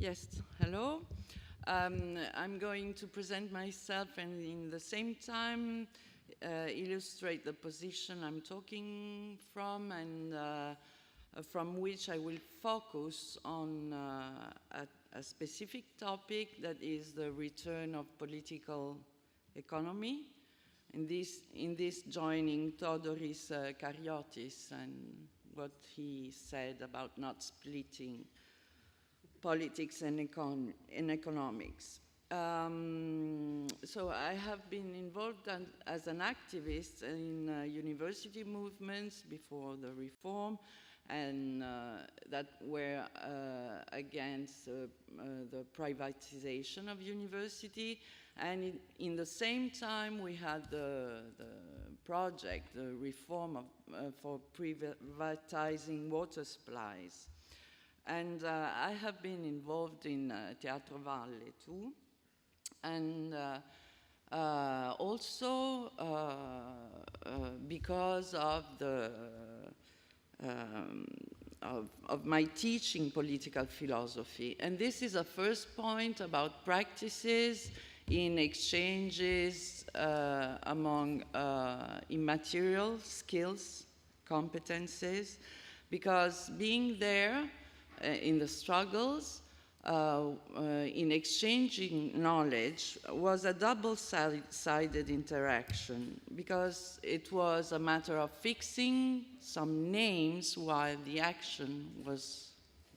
Yes, hello. I'm going to present myself and in the same time illustrate the position I'm talking from and from which I will focus on a specific topic that is the return of political economy. In this joining Thodoris Kariotis and what he said about not splitting politics and economics. So I have been involved as an activist in university movements before the reform, and that were against the privatization of university. And in the same time, we had the project, the reform for privatizing water supplies. And I have been involved in Teatro Valle too, and also because of the of my teaching political philosophy. And this is a first point about practices in exchanges among immaterial skills, competences, because being there in the struggles, in exchanging knowledge, was a double-sided interaction, because it was a matter of fixing some names while the action was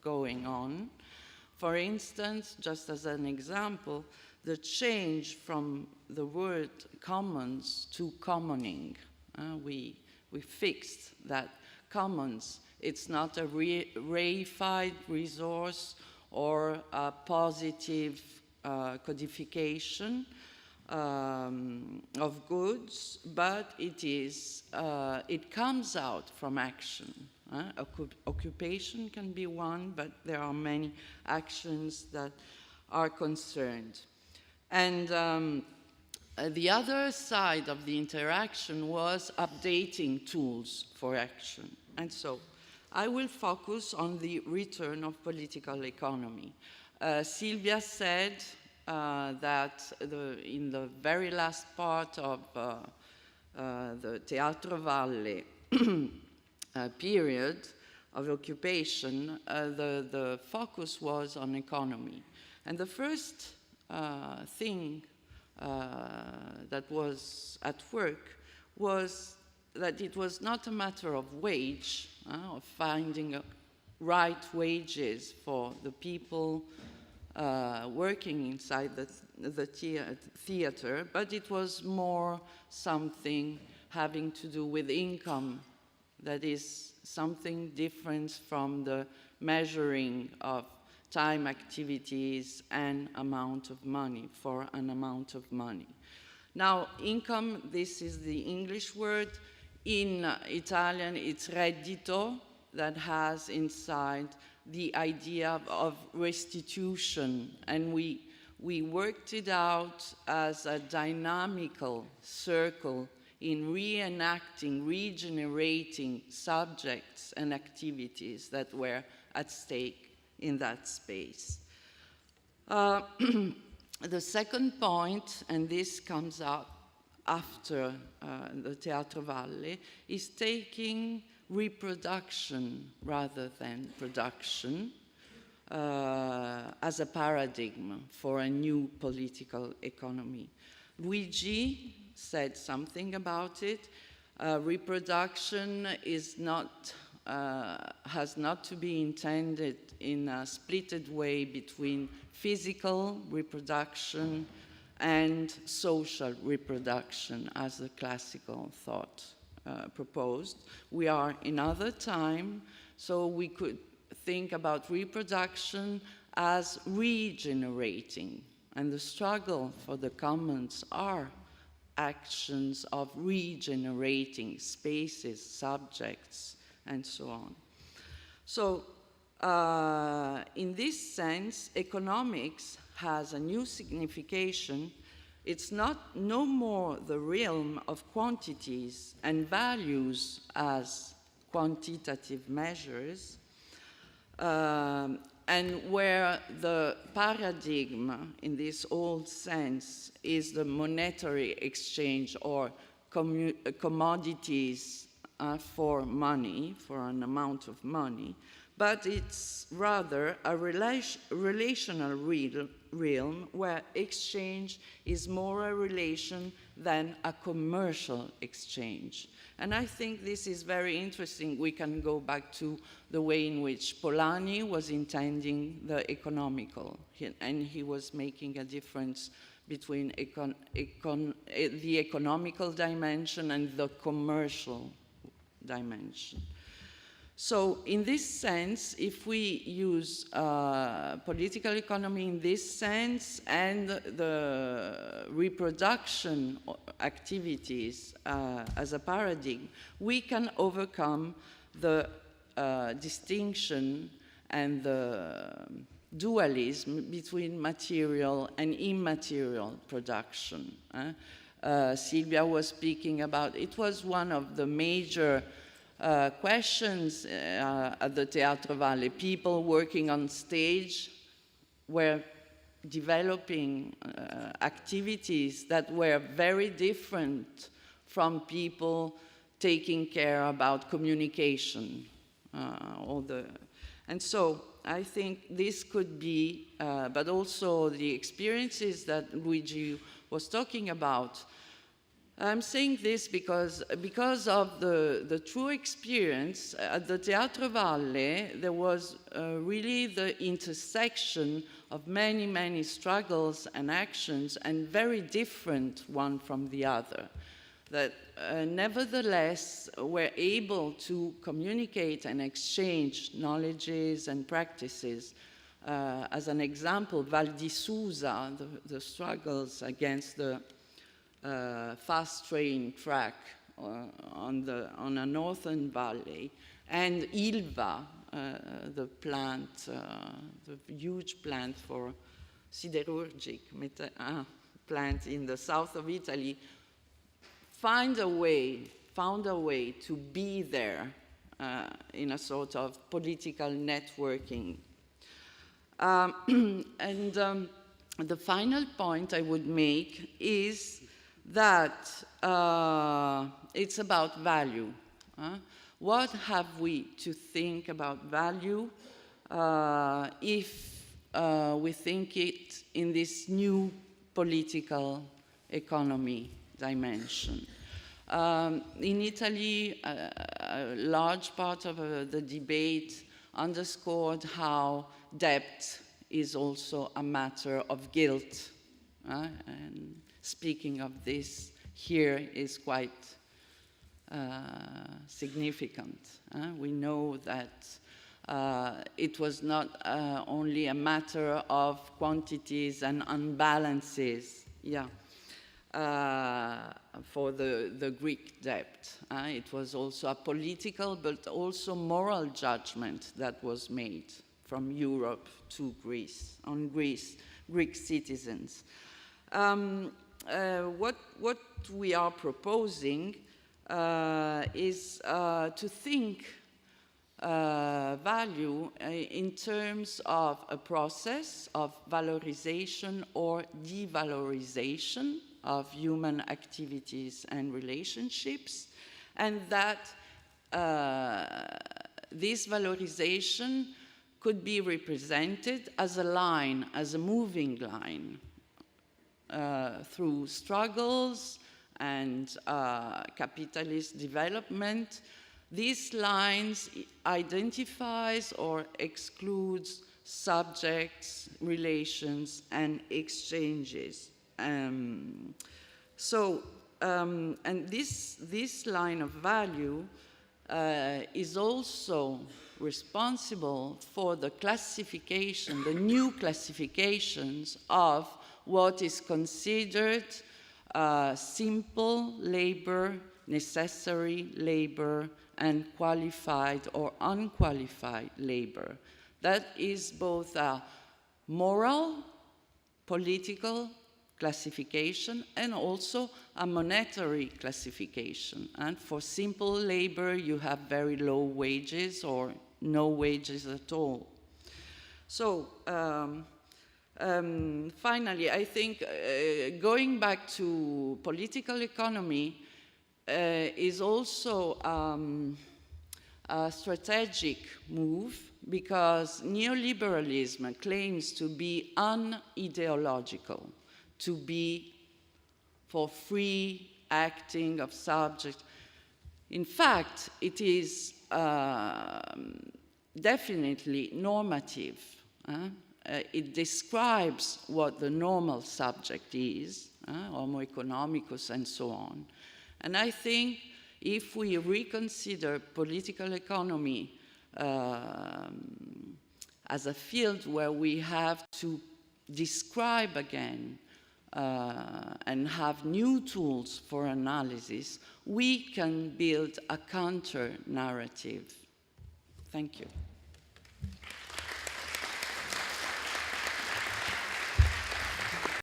going on. For instance, just as an example, the change from the word commons to commoning. We fixed that commons, it's not a reified resource or a positive codification of goods, but it comes out from action. Occupation can be one, but there are many actions that are concerned. And the other side of the interaction was updating tools for action. And so I will focus on the return of political economy. Sylvia said that in the very last part of the Teatro Valle period of occupation, the focus was on economy. And the first thing that was at work was that it was not a matter of wage, of finding right wages for the people working inside the theater, but it was more something having to do with income, that is something different from the measuring of time, activities, and amount of money for an amount of money. Now, income, this is the English word. In Italian, it's reddito, that has inside the idea of restitution, and we worked it out as a dynamical circle in reenacting, regenerating subjects and activities that were at stake in that space. The second point, and this comes up after the Teatro Valle, is taking reproduction rather than production as a paradigm for a new political economy. Luigi said something about it. Reproduction is not, has not to be intended in a splitted way between physical reproduction and social reproduction, as the classical thought proposed. We are in other time, so we could think about reproduction as regenerating, and the struggle for the commons are actions of regenerating spaces, subjects, and so on. So in this sense, economics has a new signification. It's no more the realm of quantities and values as quantitative measures, And where the paradigm in this old sense is the monetary exchange or commodities for money, for an amount of money, but it's rather a relational realm where exchange is more a relation than a commercial exchange. And I think this is very interesting. We can go back to the way in which Polanyi was intending the economical, and he was making a difference between the economical dimension and the commercial dimension. So in this sense, if we use political economy in this sense and the reproduction activities as a paradigm, we can overcome the distinction and the dualism between material and immaterial production. Sylvia was speaking about, it was one of the major questions at the Teatro Valle. People working on stage were developing activities that were very different from people taking care about communication. And so I think this could be, but also the experiences that Luigi was talking about. I'm saying this because of the true experience at the Teatro Valle, there was really the intersection of many, many struggles and actions, and very different one from the other, that nevertheless were able to communicate and exchange knowledges and practices. As an example, Val di Susa, the struggles against the fast train track on a northern valley, and Ilva, the plant, the huge plant for siderurgic plant in the south of Italy, found a way to be there in a sort of political networking. The final point I would make is that it's about value. What have we to think about value if we think it in this new political economy dimension? In Italy, a large part of the debate underscored how debt is also a matter of guilt. And speaking of this here is quite significant. We know that it was not only a matter of quantities and unbalances, for the Greek debt. It was also a political but also moral judgment that was made from Europe to Greece, on Greek citizens. What we are proposing is to think value in terms of a process of valorization or devalorization of human activities and relationships, and that this valorization could be represented as a line, as a moving line, through struggles and capitalist development. These lines identifies or excludes subjects, relations, and exchanges. And this line of value is also responsible for the classification, the new classifications of what is considered simple labor, necessary labor, and qualified or unqualified labor. That is both a moral, political classification and also a monetary classification. And for simple labor, you have very low wages or no wages at all. So, finally, I think going back to political economy is also a strategic move, because neoliberalism claims to be unideological, to be for free acting of subjects. In fact, it is definitely normative. It describes what the normal subject is, homo economicus and so on. And I think if we reconsider political economy as a field where we have to describe again and have new tools for analysis, we can build a counter-narrative. Thank you.